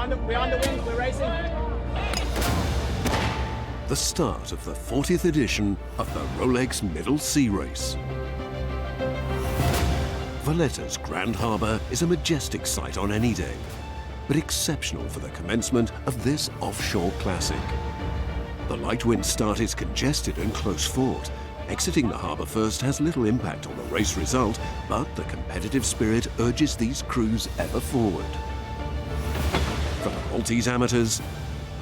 We're on the wing, we're racing. The start of the 40th edition of the Rolex Middle Sea Race. Valletta's Grand Harbour is a majestic sight on any day, but exceptional for the commencement of this offshore classic. The light wind start is congested and close fought. Exiting the harbour first has little impact on the race result, but the competitive spirit urges these crews ever forward. From the Maltese amateurs,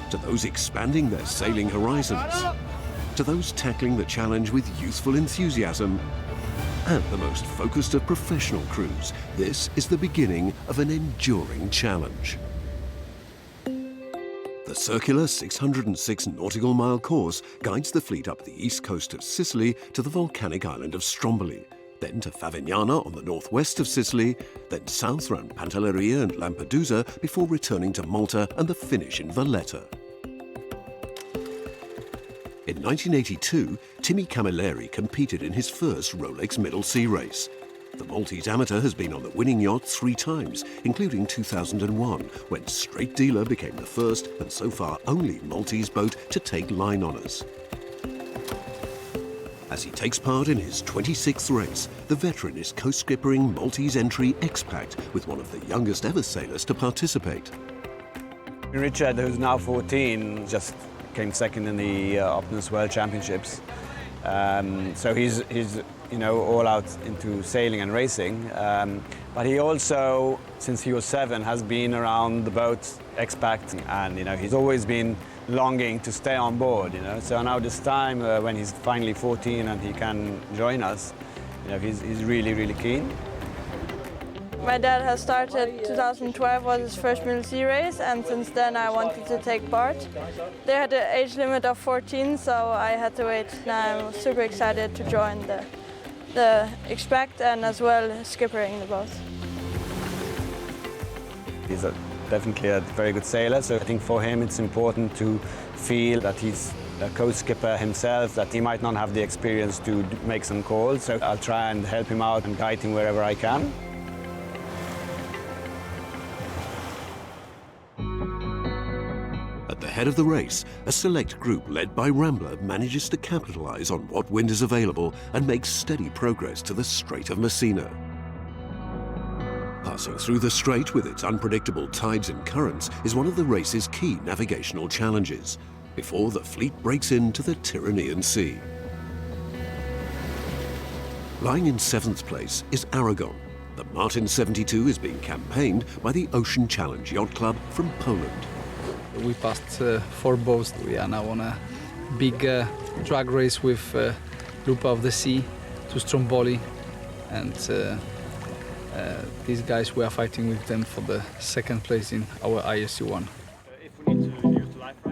to those expanding their sailing horizons, to those tackling the challenge with youthful enthusiasm, and the most focused of professional crews, this is the beginning of an enduring challenge. The circular 606 nautical mile course guides the fleet up the east coast of Sicily to the volcanic island of Stromboli, then to Favignana on the northwest of Sicily, then south round Pantelleria and Lampedusa before returning to Malta and the finish in Valletta. In 1982, Timmy Camilleri competed in his first Rolex Middle Sea Race. The Maltese amateur has been on the winning yacht 3 times, including 2001, when Straight Dealer became the first and so far only Maltese boat to take line honours. As he takes part in his 26th race, the veteran is co-skippering Maltese entry Expact with one of the youngest ever sailors to participate. Richard, who's now 14, just came second in the Optimus World Championships. So he's all out into sailing and racing. But he also, since he was 7, has been around the boat Expact, and he's always been longing to stay on board. So now this time, when he's finally 14 and he can join us, he's really keen. My dad has started 2012 was his first Middle Sea Race, and since then I wanted to take part. They had an age limit of 14, so I had to wait. Now I'm super excited to join the Expact and as well skippering the boat. He's definitely a very good sailor, so I think for him it's important to feel that he's a co-skipper himself, that he might not have the experience to make some calls, so I'll try and help him out and guide him wherever I can. At the head of the race, a select group led by Rambler manages to capitalise on what wind is available and makes steady progress to the Strait of Messina. Passing through the strait with its unpredictable tides and currents is one of the race's key navigational challenges, before the fleet breaks into the Tyrrhenian Sea. Lying in 7th place is Aragon. The Martin 72 is being campaigned by the Ocean Challenge Yacht Club from Poland. We passed 4 boats. We are now on a big drag race with Lupa of the Sea to Stromboli, and these guys, we are fighting with them for the 2nd place in our ISU1.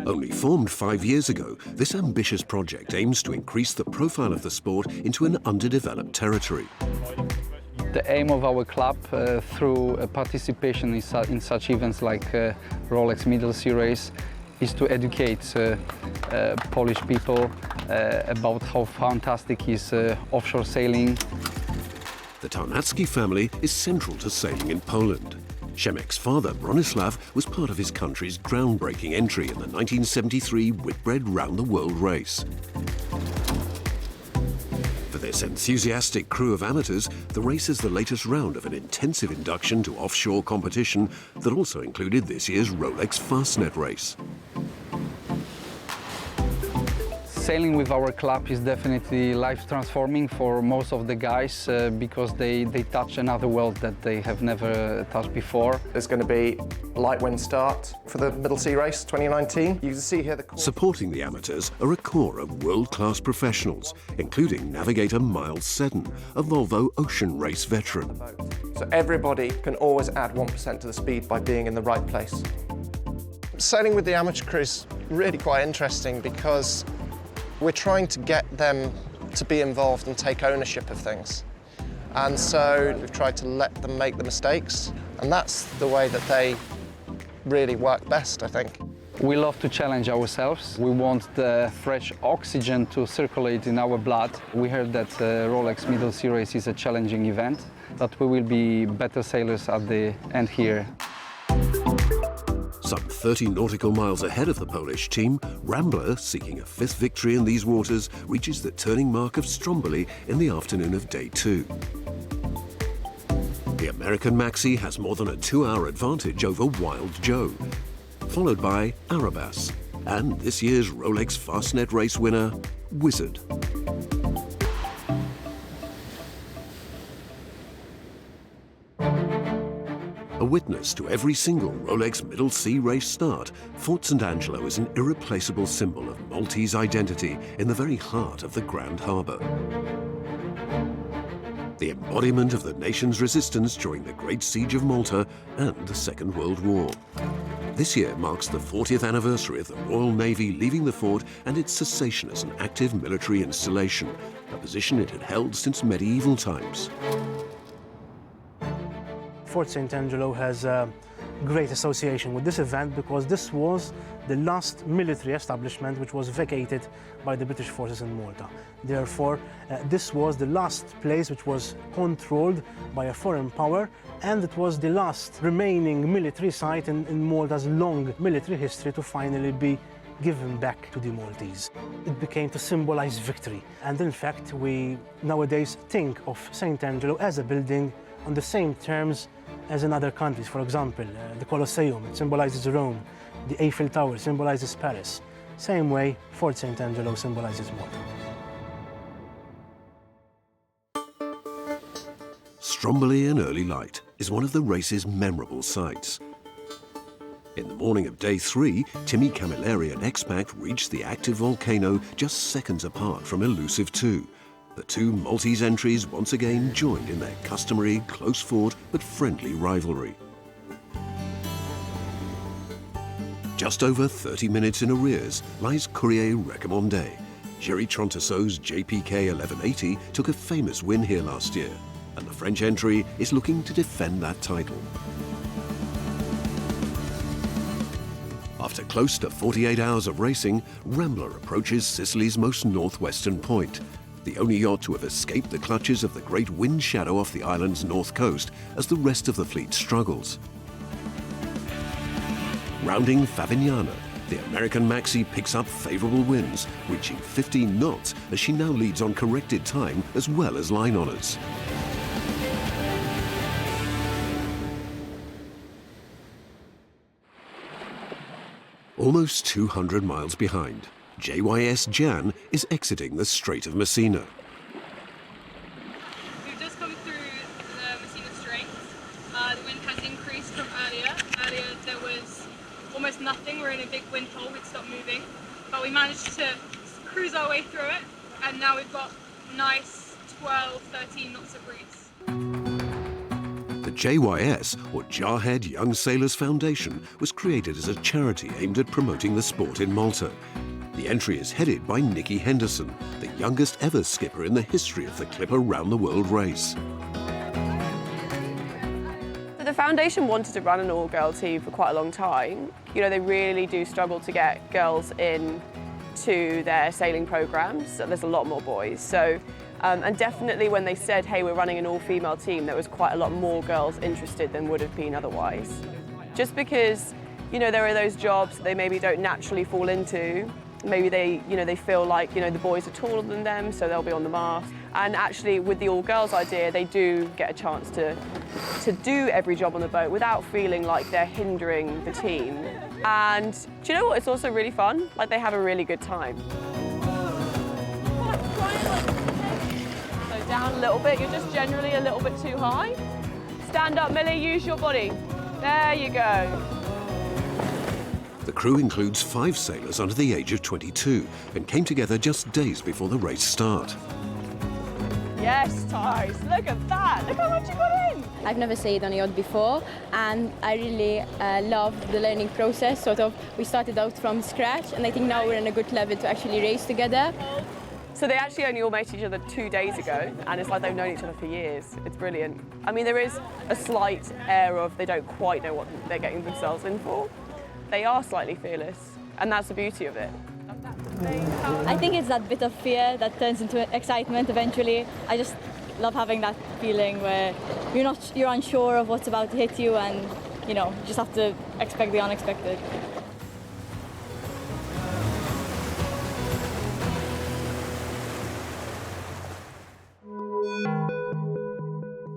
Only formed 5 years ago, this ambitious project aims to increase the profile of the sport into an underdeveloped territory. The aim of our club through participation in such events like Rolex Middle Sea Race is to educate Polish people about how fantastic is offshore sailing. The Tarnacki family is central to sailing in Poland. Przemek's father, Bronislaw, was part of his country's groundbreaking entry in the 1973 Whitbread Round the World race. For this enthusiastic crew of amateurs, the race is the latest round of an intensive induction to offshore competition that also included this year's Rolex Fastnet race. Sailing with our club is definitely life-transforming for most of the guys because they touch another world that they have never touched before. There's going to be a light wind start for the Middle Sea Race 2019. You can see here the... Supporting the amateurs are a core of world-class professionals, including navigator Miles Seddon, a Volvo Ocean Race veteran. So everybody can always add 1% to the speed by being in the right place. Sailing with the amateur crew is really quite interesting because we're trying to get them to be involved and take ownership of things. And so we've tried to let them make the mistakes, and that's the way that they really work best, I think. We love to challenge ourselves. We want the fresh oxygen to circulate in our blood. We heard that Rolex Middle Sea Race is a challenging event, but we will be better sailors at the end here. Some 30 nautical miles ahead of the Polish team, Rambler, seeking a 5th victory in these waters, reaches the turning mark of Stromboli in the afternoon of day 2. The American Maxie has more than a 2-hour advantage over Wild Joe, followed by Arabas and this year's Rolex Fastnet race winner, Wizard. A witness to every single Rolex Middle Sea Race start, Fort St Angelo is an irreplaceable symbol of Maltese identity in the very heart of the Grand Harbour. The embodiment of the nation's resistance during the Great Siege of Malta and the Second World War. This year marks the 40th anniversary of the Royal Navy leaving the fort and its cessation as an active military installation, a position it had held since medieval times. Fort St Angelo has a great association with this event because this was the last military establishment which was vacated by the British forces in Malta. Therefore, this was the last place which was controlled by a foreign power, and it was the last remaining military site in Malta's long military history to finally be given back to the Maltese. It became to symbolize victory, and in fact we nowadays think of St Angelo as a building on the same terms as in other countries. For example, the Colosseum, it symbolizes Rome. The Eiffel Tower symbolizes Paris. Same way, Fort St Angelo symbolizes Malta. Stromboli in early light is one of the race's memorable sights. In the morning of day 3, Timmy Camilleri and X-Pac reached the active volcano just seconds apart from elusive 2. The two Maltese entries once again joined in their customary, close-fought but friendly rivalry. Just over 30 minutes in arrears lies Courrier Recommandé. Jerry Trontasseau's JPK 1180 took a famous win here last year, and the French entry is looking to defend that title. After close to 48 hours of racing, Rambler approaches Sicily's most northwestern point, the only yacht to have escaped the clutches of the great wind shadow off the island's north coast as the rest of the fleet struggles. Rounding Favignana, the American Maxie picks up favourable winds, reaching 15 knots as she now leads on corrected time as well as line honours. Almost 200 miles behind, JYS Jens is exiting the Strait of Messina. We've just come through the Messina Strait. The wind has increased from earlier. Earlier there was almost nothing. We're in a big wind hole, we'd stopped moving. But we managed to cruise our way through it, and now we've got nice 12, 13 knots of breeze. The JYS, or Jarhead Young Sailors Foundation, was created as a charity aimed at promoting the sport in Malta. The entry is headed by Nikki Henderson, the youngest ever skipper in the history of the Clipper Round the World race. The foundation wanted to run an all-girl team for quite a long time. You know, they really do struggle to get girls in to their sailing programs. There's a lot more boys. So, and definitely when they said, hey, we're running an all-female team, there was quite a lot more girls interested than would have been otherwise. Just because, you know, there are those jobs that they maybe don't naturally fall into. Maybe they feel like, the boys are taller than them, so they'll be on the mast. And actually, with the all-girls idea, they do get a chance to do every job on the boat without feeling like they're hindering the team. And do you know what? It's also really fun. Like, they have a really good time. So down a little bit. You're just generally a little bit too high. Stand up, Millie. Use your body. There you go. The crew includes 5 sailors under the age of 22 and came together just days before the race start. Yes, Thais, look at that. Look how much you got in. I've never sailed on a yacht before, and I really loved the learning process. Sort of, we started out from scratch, and I think now we're in a good level to actually race together. So they actually only all met each other 2 days ago, and it's like they've known each other for years. It's brilliant. I mean, there is a slight air of they don't quite know what they're getting themselves in for. They are slightly fearless, and that's the beauty of it. I think it's that bit of fear that turns into excitement eventually. I just love having that feeling where you're unsure of what's about to hit you, and you know, you just have to expect the unexpected.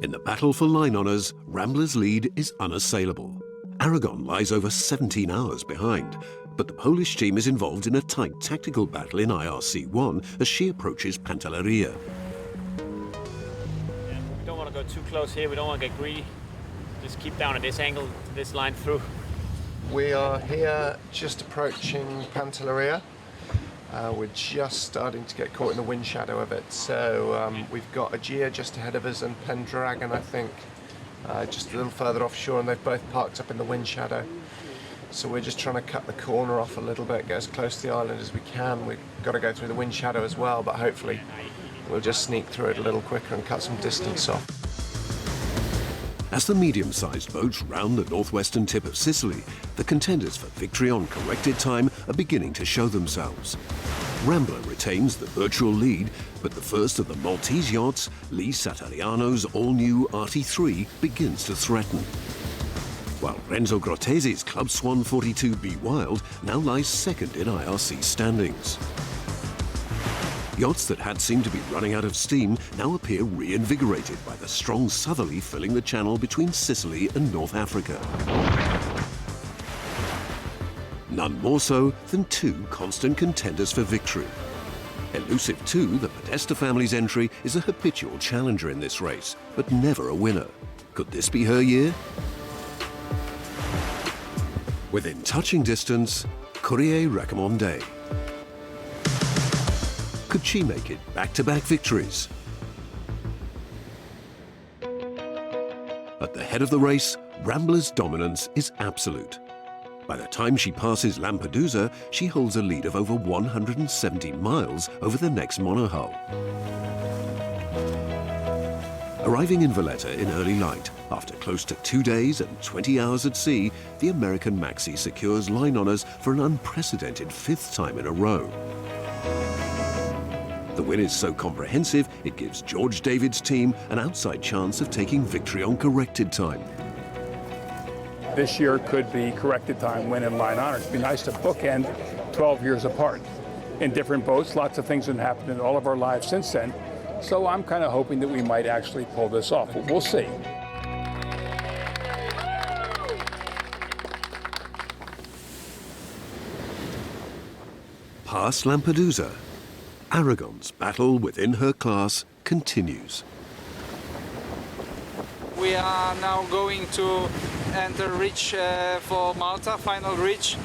In the battle for line honours, Rambler's lead is unassailable. Aragon lies over 17 hours behind, but the Polish team is involved in a tight tactical battle in IRC1 as she approaches Pantelleria. We don't want to go too close here, we don't want to get greedy. Just keep down at this angle, this line through. We are here just approaching Pantelleria. We're just starting to get caught in the wind shadow of it. So we've got Aegea just ahead of us and Pendragon, I think, just a little further offshore, and they've both parked up in the wind shadow. So we're just trying to cut the corner off a little bit, get as close to the island as we can. We've got to go through the wind shadow as well, but hopefully we'll just sneak through it a little quicker and cut some distance off. As the medium-sized boats round the northwestern tip of Sicily, the contenders for victory on corrected time are beginning to show themselves. Rambler retains the virtual lead, but the first of the Maltese yachts, Lee Satariano's all-new RT3, begins to threaten. While Renzo Grottese's Club Swan 42B Wild now lies second in IRC standings. Yachts that had seemed to be running out of steam now appear reinvigorated by the strong southerly filling the channel between Sicily and North Africa. None more so than two constant contenders for victory. Elusive 2, the Podesta family's entry, is a habitual challenger in this race, but never a winner. Could this be her year? Within touching distance, Courrier Recommandé. Could she make it back-to-back victories? At the head of the race, Rambler's dominance is absolute. By the time she passes Lampedusa, she holds a lead of over 170 miles over the next monohull. Arriving in Valletta in early light, after close to 2 days and 20 hours at sea, the American Maxie secures line honours for an unprecedented 5th time in a row. The win is so comprehensive, it gives George David's team an outside chance of taking victory on corrected time. This year could be corrected time win and line honors. It'd be nice to bookend 12 years apart. In different boats, lots of things have happened in all of our lives since then. So I'm kind of hoping that we might actually pull this off. We'll see. Past Lampedusa, Aragon's battle within her class continues. We are now going to enter reach for Malta, final reach.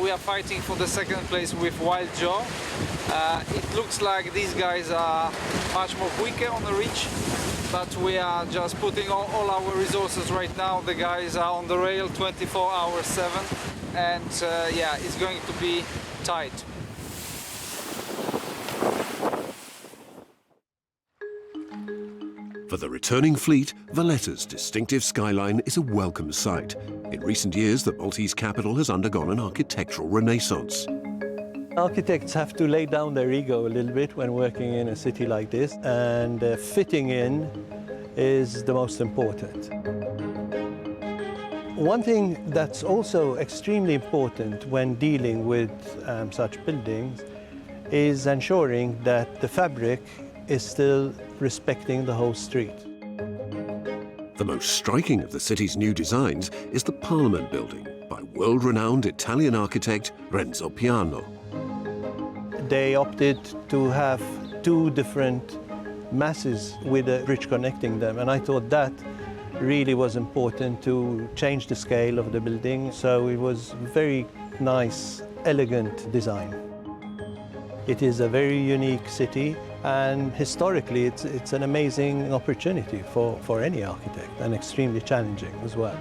We are fighting for the second place with Wild Jaw. It looks like these guys are much more quicker on the reach, but we are just putting all our resources right now. The guys are on the rail 24 hours 7, and yeah, it's going to be tight. For the returning fleet, Valletta's distinctive skyline is a welcome sight. In recent years, the Maltese capital has undergone an architectural renaissance. Architects have to lay down their ego a little bit when working in a city like this, and fitting in is the most important. One thing that's also extremely important when dealing with such buildings is ensuring that the fabric is still respecting the whole street. The most striking of the city's new designs is the Parliament building by world-renowned Italian architect Renzo Piano. They opted to have two different masses with a bridge connecting them, and I thought that really was important to change the scale of the building, so it was very nice, elegant design. It is a very unique city, and historically it's an amazing opportunity for any architect, and extremely challenging as well.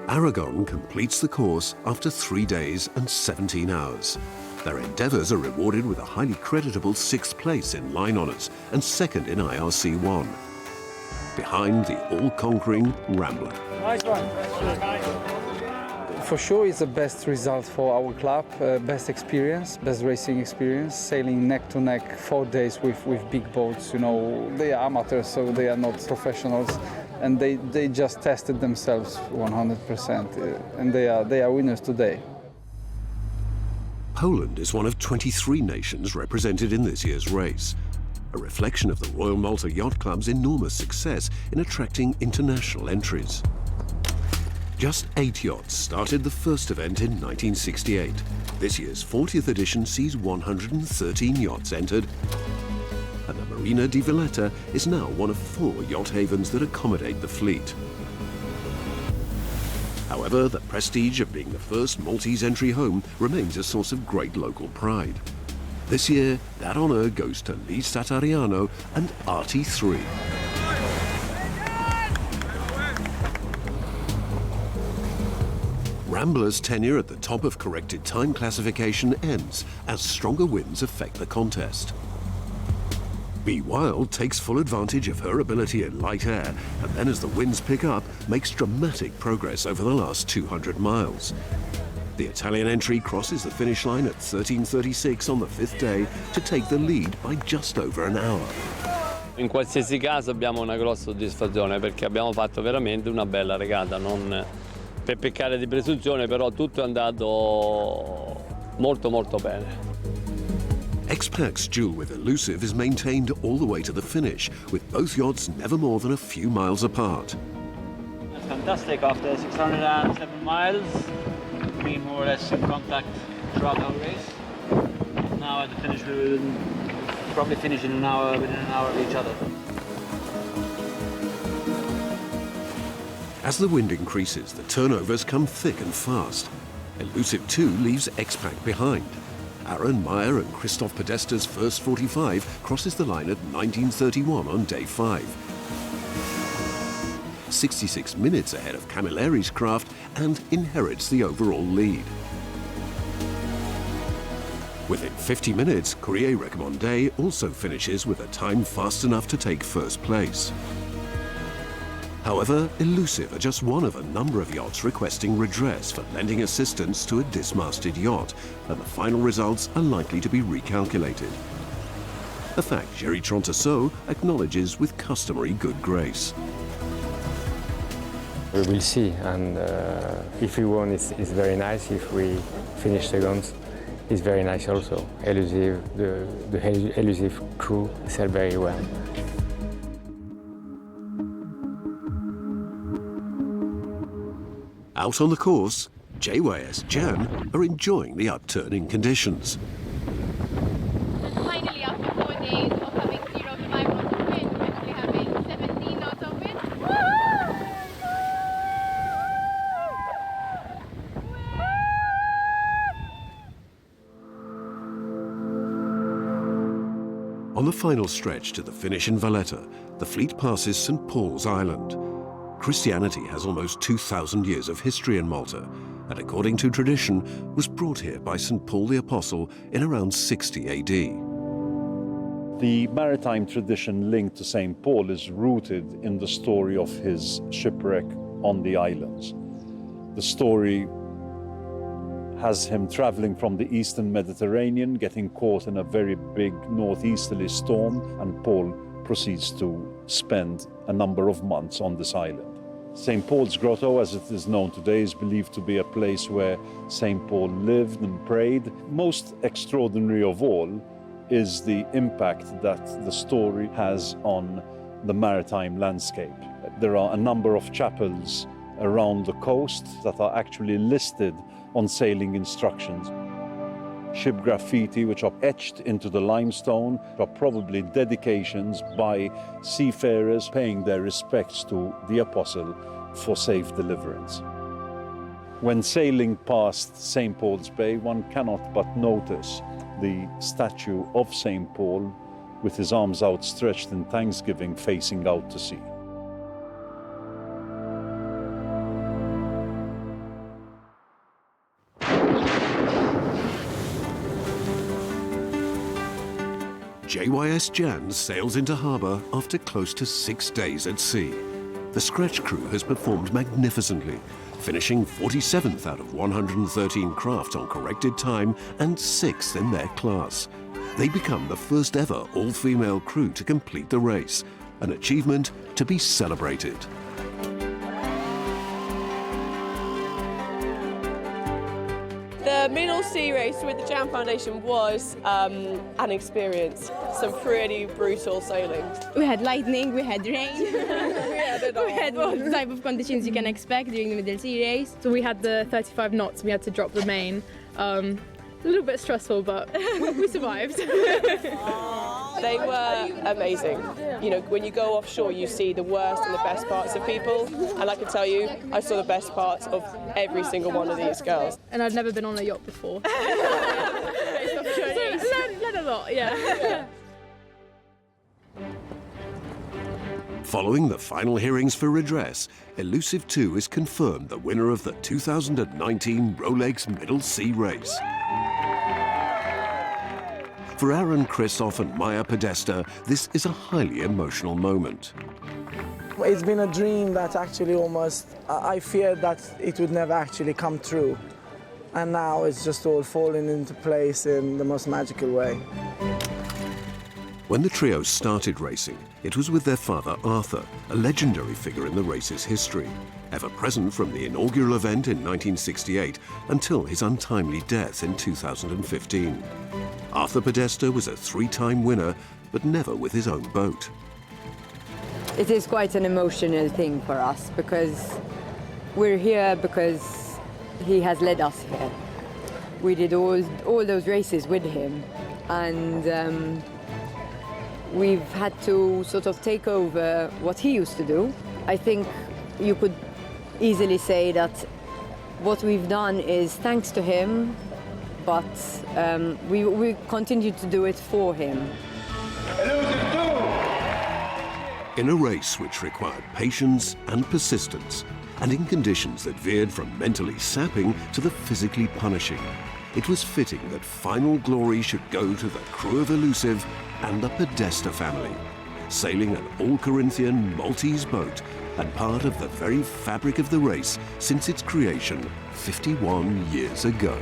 Aragon completes the course after 3 days and 17 hours. Their endeavours are rewarded with a highly creditable 6th place in line honours and 2nd in IRC1, behind the all-conquering Rambler. Nice one. For sure, it's the best result for our club, best experience, best racing experience, sailing neck to neck 4 days with big boats. You know, they are amateurs, so they are not professionals, and they just tested themselves 100%, and they are winners today. Poland is one of 23 nations represented in this year's race, a reflection of the Royal Malta Yacht Club's enormous success in attracting international entries. Just 8 yachts started the first event in 1968. This year's 40th edition sees 113 yachts entered, and the Marina di Valletta is now one of 4 yacht havens that accommodate the fleet. However, the prestige of being the first Maltese entry home remains a source of great local pride. This year, that honour goes to Lee Satariano and RT3. Rambler's tenure at the top of corrected time classification ends as stronger winds affect the contest. Be Wild takes full advantage of her ability in light air, and then as the winds pick up, makes dramatic progress over the last 200 miles. The Italian entry crosses the finish line at 13:36 on the 5th day to take the lead by just over an hour. In qualsiasi caso abbiamo una grossa soddisfazione perché abbiamo fatto veramente una bella regata, non per peccare di presunzione, però tutto è andato molto bene. X-Pac's duel with Elusive is maintained all the way to the finish, with both yachts never more than a few miles apart. That's fantastic. After 607 miles, being more or less in contact throughout the whole race. Now at the finish we will probably finish in an hour, within an hour of each other. As the wind increases, the turnovers come thick and fast. Elusive 2 leaves X-Pac behind. Aaron Meyer and Christoph Podesta's first 45 crosses the line at 19:31 on day 5. 66 minutes ahead of Camilleri's craft and inherits the overall lead. Within 50 minutes, Courrier Recommandé also finishes with a time fast enough to take first place. However, Elusive are just one of a number of yachts requesting redress for lending assistance to a dismasted yacht, and the final results are likely to be recalculated. A fact Jerry Trontasseau acknowledges with customary good grace. We will see, and if we won, it's very nice. If we finish second, it's very nice also. Elusive, the Elusive crew sailed very well. Out on the course, JYS Jens are enjoying the upturning conditions. Finally, after 4 days of having 0 survival of wind, we're actually having 17 knots of wind. On the final stretch to the finish in Valletta, the fleet passes St Paul's Island. Christianity has almost 2,000 years of history in Malta, and according to tradition, was brought here by St Paul the Apostle in around 60 AD. The maritime tradition linked to St Paul is rooted in the story of his shipwreck on the islands. The story has him traveling from the eastern Mediterranean, getting caught in a very big northeasterly storm, and Paul proceeds to spend a number of months on this island. St. Paul's Grotto, as it is known today, is believed to be a place where St. Paul lived and prayed. Most extraordinary of all is the impact that the story has on the maritime landscape. There are a number of chapels around the coast that are actually listed on sailing instructions. Ship graffiti, which are etched into the limestone, are probably dedications by seafarers paying their respects to the Apostle for safe deliverance. When sailing past St. Paul's Bay, one cannot but notice the statue of St. Paul with his arms outstretched in thanksgiving facing out to sea. JYS Jens sails into harbour after close to 6 days at sea. The scratch crew has performed magnificently, finishing 47th out of 113 craft on corrected time and 6th in their class. They become the first ever all-female crew to complete the race, an achievement to be celebrated. The Middle Sea Race with the Jam Foundation was an experience. Some pretty brutal sailing. We had lightning, we had rain, we had all the type of conditions you can expect during the Middle Sea Race. So we had the 35 knots, we had to drop the main. A little bit stressful, but we survived. They were amazing. You know, when you go offshore, you see the worst and the best parts of people. And I can tell you, I saw the best parts of every single one of these girls. And I'd never been on a yacht before. So learned a lot, yeah. Following the final hearings for redress, Elusive 2 is confirmed the winner of the 2019 Rolex Middle Sea Race. For Aaron, Christoph and Maya Podesta, this is a highly emotional moment. It's been a dream that actually almost, I feared that it would never actually come true. And now it's just all falling into place in the most magical way. When the trio started racing, it was with their father Arthur, a legendary figure in the race's history, ever present from the inaugural event in 1968 until his untimely death in 2015. Arthur Podesta was a 3-time winner, but never with his own boat. It is quite an emotional thing for us because we're here because he has led us here. We did all those races with him, and we've had to sort of take over what he used to do. I think you could easily say that what we've done is thanks to him, but we continue to do it for him. In a race which required patience and persistence, and in conditions that veered from mentally sapping to the physically punishing, it was fitting that final glory should go to the crew of Elusive and the Podesta family, sailing an all-Corinthian Maltese boat and part of the very fabric of the race since its creation 51 years ago.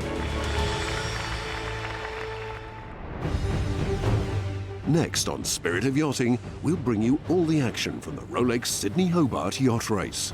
Next on Spirit of Yachting, we'll bring you all the action from the Rolex Sydney Hobart Yacht Race.